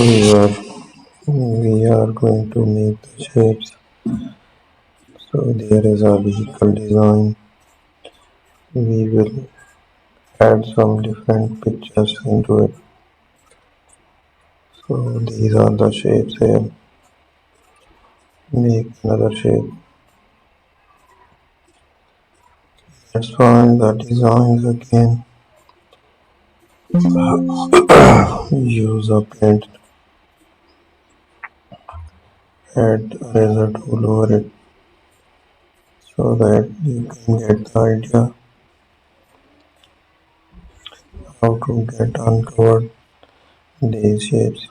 we are going to make the shapes. So there is a vehicle design. We will add some different pictures into it. So these are the shapes here. Make another shape. Let's find the designs again. Use a paint. Add a razor tool over it so that you can get the idea how to get uncovered these shapes.